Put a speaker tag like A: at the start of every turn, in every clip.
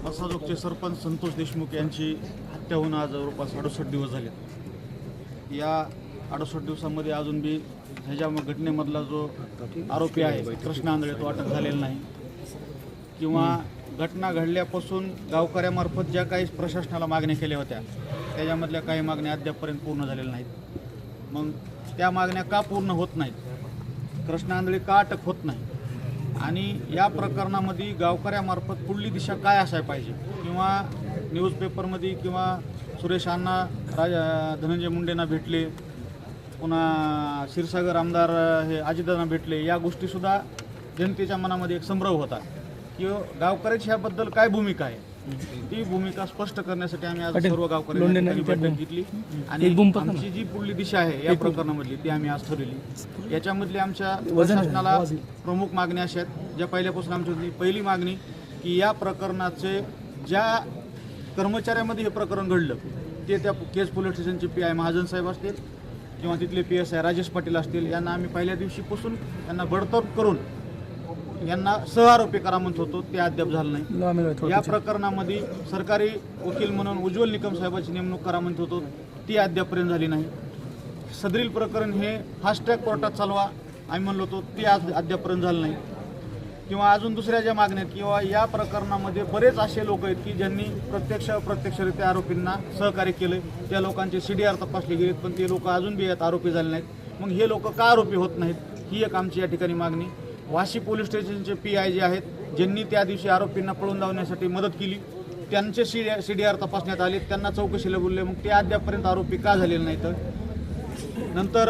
A: पसाजोगचे सरपंच संतोष देशमुख यांची हत्या होऊन आज जवळपास 68 दिवस झाले। या 68 दिवसांमध्ये अजून बी ह्याच्या घटनेमधला जो आरोपी आहे कृष्ण आंधळे तो अटक झालेला नाही किंवा घटना घडल्यापासून गावकऱ्यामार्फत ज्या काही प्रशासनाला मागण्या केल्या होत्या त्याच्यामधल्या काही मागण्या अद्यापपर्यंत पूर्ण झालेल्या नाहीत। मग त्या मागण्या का पूर्ण होत नाहीत, कृष्ण आंधळे का अटक होत नाही आणि या प्रकरणामध्ये गावकऱ्यामार्फत पुढली दिशा काय असायला पाहिजे किंवा न्यूजपेपरमध्ये किंवा सुरेश अण्णा धनंजय मुंडेंना भेटले, पुन्हा क्षीरसागर आमदार हे अजितदादांना भेटले, या गोष्टीसुद्धा जनतेच्या मनामध्ये एक संभ्रम होता की गावकऱ्याची ह्याबद्दल काय भूमिका आहे। ती भूमिका स्पष्ट करण्यासाठी आम्ही आज सर्व गावकऱ्यांनी बैठक घेतली आणि आमची जी पुढली दिशा आहे या प्रकरणामधली ती आम्ही आज ठरवली। याच्यामधली आमच्या प्रशासनाला प्रमुख मागण्या अशा आहेत ज्या पहिल्यापासून आमची होती। पहिली मागणी की या प्रकरणाचे ज्या कर्मचाऱ्यामध्ये हे प्रकरण घडलं ते त्या केज पोलीस स्टेशनचे PI महाजन साहेब असतील किंवा तिथले PSI राजेश पाटील असतील, यांना आम्ही पहिल्या दिवशीपासून त्यांना बडतर्फ करून यांना सहआरोपी करा म्हणत होतो, ते अद्याप झालं नाही। या प्रकरणामध्ये सरकारी वकील म्हणून उज्ज्वल निकम साहेबांची नेमणूक करा म्हणत होतो, ती अद्यापपर्यंत झाली नाही। सदरील प्रकरण हे फास्ट ट्रॅक कोर्टात चालवा आम्ही म्हणलो होतो, ती आज अद्यापपर्यंत झालं नाही। किंवा अजून दुसऱ्या ज्या मागण्या किंवा या प्रकरणामध्ये बरेच असे लोक आहेत की ज्यांनी प्रत्यक्ष अप्रत्यक्षरित्या आरोपींना सहकार्य केलं, त्या लोकांचे CDR तपासले गेलेत पण ते लोक अजून बी यात आरोपी झाले नाहीत। मग हे लोक का आरोपी होत नाहीत, ही एक आमची या ठिकाणी मागणी। वाशी पोलीस स्टेशनचे PI जे आहेत ज्यांनी त्या दिवशी आरोपींना पळून लावण्यासाठी मदत केली त्यांचे CDR तपासण्यात आले, त्यांना चौकशीला बोलले, मग ते अद्यापपर्यंत आरोपी का झालेले नाहीत। नंतर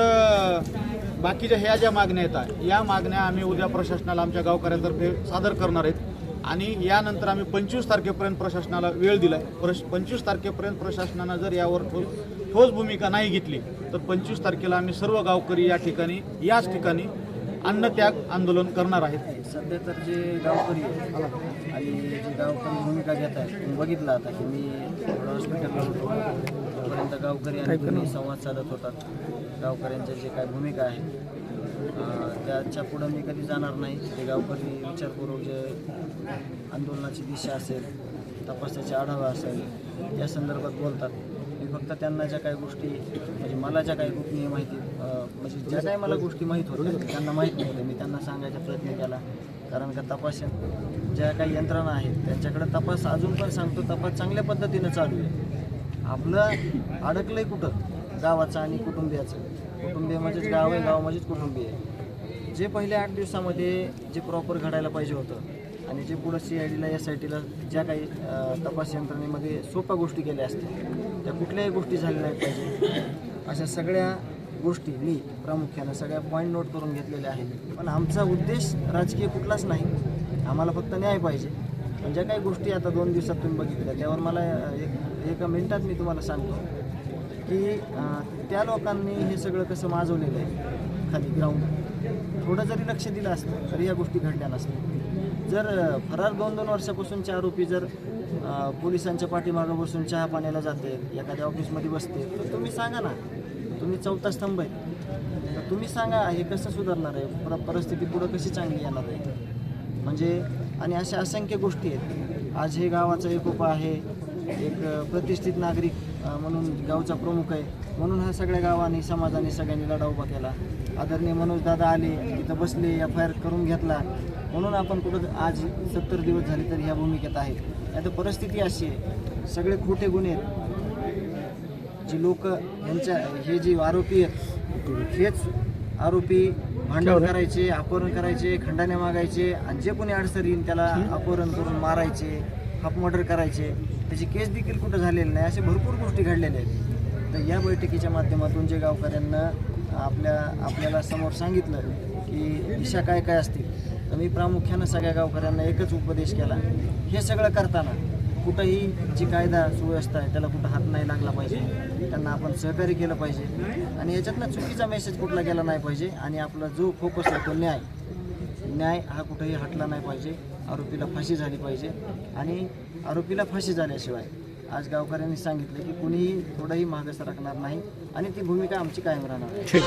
A: बाकीच्या ह्या ज्या मागण्या येतात या मागण्या आम्ही उद्या प्रशासनाला आमच्या गावकऱ्यांतर्फे सादर करणार आहेत आणि यानंतर आम्ही 25 तारखेपर्यंत प्रशासनाला वेळ दिला आहे। 25 तारखेपर्यंत प्रशासनानं जर यावर ठोस भूमिका नाही घेतली तर 25 तारखेला आम्ही सर्व गावकरी याच ठिकाणी अन्नत्याग आंदोलन करणार आहेत।
B: सध्या तर जे गावकरी आणि जे गावकरी भूमिका घेत आहेत तुम्ही बघितलं आता की मी हॉस्पिटलला होतो तोपर्यंत गावकरी आणि तुम्ही संवाद साधत होतात। गावकऱ्यांच्या जे काय भूमिका आहे त्याच्या पुढं मी कधी जाणार नाही। ते गावकरी विचारपूर्वक जे आंदोलनाची दिशा असेल, तपासाचे आढावा असेल या संदर्भात बोलतात। मी फक्त त्यांना ज्या काही गोष्टी म्हणजे मला ज्या काही गोष्टी माहिती म्हणजे ज्या काही मला गोष्टी माहीत होत्या त्यांना माहीत नव्हत्या, मी त्यांना सांगायचा प्रयत्न केला। कारण का तपास ज्या काही यंत्रणा आहेत त्यांच्याकडे तपास अजून पण सांगतो तपास चांगल्या पद्धतीनं चालू आहे। आपलं अडकलंय कुठं गावाचं आणि कुटुंबियाचं, कुटुंबीय म्हणजेच गाव आहे, गाव म्हणजेच कुटुंबीय आहे। जे पहिले 8 दिवसामध्ये जे प्रॉपर घडायला पाहिजे होतं आणि जे पुढं CIDला SITला ज्या काही तपास यंत्रणेमध्ये सोप्या गोष्टी केल्या असतील त्या कुठल्याही गोष्टी झाल्या नाही पाहिजे, अशा सगळ्या गोष्टी मी प्रामुख्यानं सगळ्या पॉईंट नोट करून घेतलेल्या आहेत। पण आमचा उद्देश राजकीय कुठलाच नाही, आम्हाला फक्त न्याय पाहिजे। पण ज्या काही गोष्टी आता 2 दिवसात तुम्ही बघितल्या त्यावर मला एका मिनिटात मी तुम्हाला सांगतो की त्या लोकांनी हे सगळं कसं माजवलेलं आहे खाली ग्राउंड। थोडं जरी लक्ष दिलं असतं तरी या गोष्टी घडल्या नसत्या। जर फरार 2-2 वर्षापासूनचे आरोपी जर पोलिसांच्या पाठीमागं बसून चहा पाण्याला जाते, एखाद्या ऑफिसमध्ये बसते, तर तुम्ही सांगा ना, तुम्ही चौथा स्तंभ आहे तर तुम्ही सांगा हे कसं सुधारणार आहे, परिस्थिती पुढं कशी चांगली येणार आहे। म्हणजे आणि अशा असंख्य गोष्टी आहेत। आज हे गावाचा एकोपा आहे, एक प्रतिष्ठित नागरिक म्हणून गावचा प्रमुख आहे म्हणून हा सगळ्या गावांनी समाजाने सगळ्यांनी लढा उभा केला। आदरणीय मनोज दादा आले तिथं बसले, FIR करून घेतला म्हणून आपण कुठं आज 70 दिवस झाले तरी ह्या भूमिकेत आहे। नाही तर परिस्थिती अशी आहे, सगळे खोटे गुन्हे जी लोक यांच्या हे जे आरोपी आहेत हेच आरोपी भांडण करायचे, अपहरण करायचे, खंडाने मागायचे आणि जे कोणी अडसर येईल त्याला अपहरण करून मारायचे, हाफ मर्डर करायचे, त्याची केस देखील कुठं झालेली नाही। अशा भरपूर गोष्टी घडलेल्या आहेत। तर या बैठकीच्या माध्यमातून जे गावकऱ्यांना आपल्याला समोर सांगितलं की दिशा काय काय असतील, तर मी प्रामुख्यानं सगळ्या गावकऱ्यांना एकच उपदेश केला, हे सगळं करताना कुठंही जी कायदा सुव्यवस्था आहे त्याला कुठं हात नाही लागला पाहिजे, त्यांना आपण सहकार्य केलं पाहिजे आणि याच्यातनं चुकीचा मेसेज कुठला गेला नाही पाहिजे आणि आपला जो फोकस आहे तो न्याय हा कुठंही हटला नाही पाहिजे। आरोपीला फाशी झाली पाहिजे आणि आरोपीला फाशी झाल्याशिवाय आज गावकऱ्यांनी सांगितलं की कुणीही थोडंही मागं सरकणार नाही आणि ती भूमिका आमची कायम राहणार आहे।